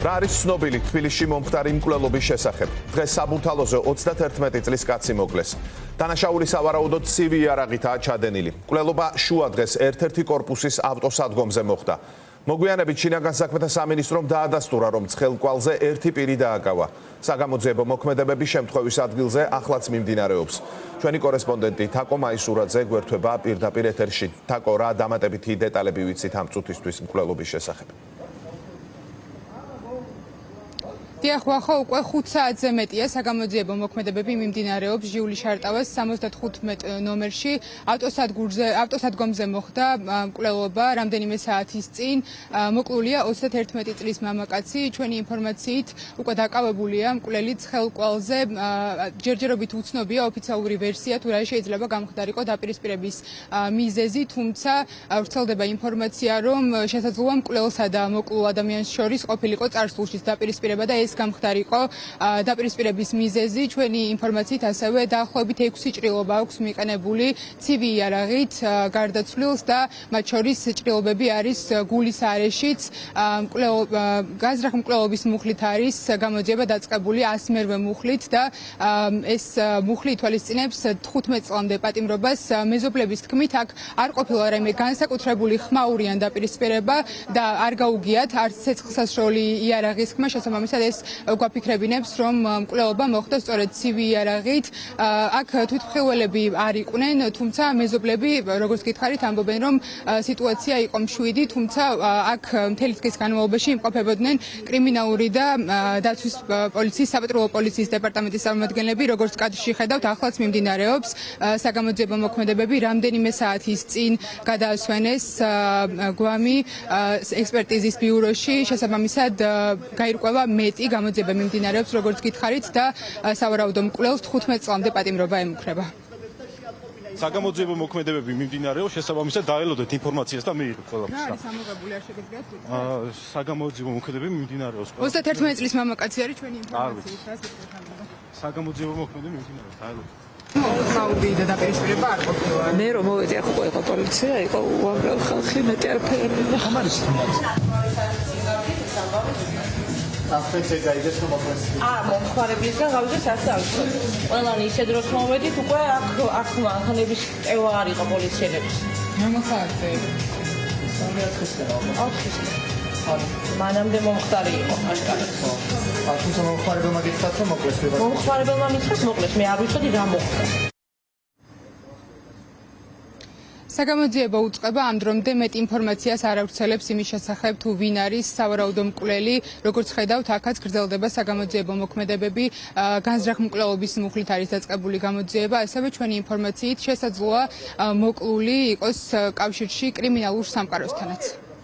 რა არის ცნობილი თბილისში მომხდარი მკვლელობის შესახებ? დღეს საბურთალოზე 31 წლის კაცი მოკლეს. დანაშაული სავარაუდოდ ცივი იარაღითაა ჩადენილი. მკვლელობა შუა დღეს ერთ-ერთი კორპუსის ავტოსადგომზე მოხდა. მოგვიანებით შინაგან საქმეთა სამინისტრომ დაადასტურა, რომ ცხელკვალზე ერთი პირი დააკავა. საგამოძიებო მოქმედებები შემთხვევის ადგილზე ახლაც მიმდინარეობს. ჩვენი კორესპონდენტი თაკო მაისურაძე გვერდება პირდაპირ ეთერში. თაკო, რა დამატებითი დეტალები ვიცით ამ წუთისთვის მკვლელობის შესახებ? ახლა უკვე 5 საათზე მეტია საგამოძიებო მოქმედებები მიმდინარეობს ჟიული შარტავას 75 ნომერში ავტოსადგომზე მოხდა მკვლელობა რამდენიმე საათის წინ მოკლულია 31 წლის მამაკაცი ჩვენი ინფორმაციით უკვე დაკავებულია მკვლელი ცხელკვალზე ჯერჯერობით უცნობია ოფიციალური ვერსია თუ რა შეიძლება გამხდარიყო დაპირისპირების მიზეზი თუმცა ვრცელდება ინფორმაცია რომ შესაძლოა მკვლელსა და მოკლულ ადამიანს შორის ყოფილიყო წარსულში დაპირისპირება და ეს გამხდარიყო დაპირისპირების მიზეზი ჩვენი ინფორმაციით ასევე დაახლოებით 6 ჭრილობა აქვს მიყენებული ცივი იარაღით გარდაცვლილს და მათ შორის ჭრილობები არის გულის არეშიც გაზრახ მკვლელობის მუხლით არის გამოძიება დაწყებული 100 მუხლით და ეს მუხლი ითვალისწინებს 15 წლამდე პატიმრობას მეზობლების თქმით აქ არ ყოფილა რაიმე განსაკუთრებული ხმაურიან დაპირისპირება და არ გაუგიათ არც ცეცხლსასროლი იარაღის ხმა შესაბამისად ეს გვაფიქრებინებს რომ მკვლელობა მოხდა სწორედ ცივი იარაღით აქ თვითმხილველები არ იყვნენ თუმცა მეზობლები როგორც გითხარით ამბობენ რომ სიტუაცია იყო მშვიდი თუმცა აქ მთელი დღის განმავლობაში იმყოფებოდნენ კრიმინალური და დაცვის პოლიციის საპატრულო პოლიციის დეპარტამენტის წარმომადგენლები როგორც კადრში ხედავთ ახლაც მიმდინარეობს საგამოძიებო მოქმედებები რამდენიმე საათის წინ გადაასვენეს გვამი ექსპერტიზის ბიუროში შესაბამისად გაირკვევა მეტი გამოძიება მიმდინარეობს როგორც გითხარით და სავარაუდო მკვლელს 15 წლამდე პატიმრობა ემუქრება. საგამოძიებო მოქმედებები მიმდინარეობს შესაბამისად დაელოდეთ ინფორმაციას და მიიღეთ ყველაფერს. რა არის ამოღებული არ შეგიძლიათ? საგამოძიებო მოქმედებები მიმდინარეობს. 31 წლის მამაკაცი არის ჩვენი ინფორმაციით რა საგამოძიებო მოქმედებები მიმდინარეობს დაელოდეთ. ხმაური და დაპირისპირება არ ყოფილა. მე რომ მოვედი ახლა ყველა პოლიცია იყო უამრავი ხალხი მეტი არაფერი არ ხომ არის მომხმარებლისგან გავიდეს ასე არ ვიცი. ყველანი ისე დროს მოვედით უკვე აქ მანქანების ტევა არ იყო პოლიციელების. მომხმარებელი. მანამდე მომხდარი იყო აშკარად. თუმცა მომხმარებელმა გითხრათ რომ მოკლეს. მომხმარებელმა მითხრათ მოკლეს, მე არ ვიცოდი რა მოხდა. საგამოძიებო უწყება ამ დრომდე მეტ ინფორმაციას არ ავრცელებს იმის შესახებ თუ ვინ არის სავარაუდო მკვლელი როგორც ხედავთ აქაც გრძელდება საგამოძიებო მოქმედებები განზრახ მკვლელობის მუხლით არის დაწყებული გამოძიება ასევე ჩვენი ინფორმაციით შესაძლოა მოკლული იყოს კავშირში კრიმინალურ სამყაროსთანაც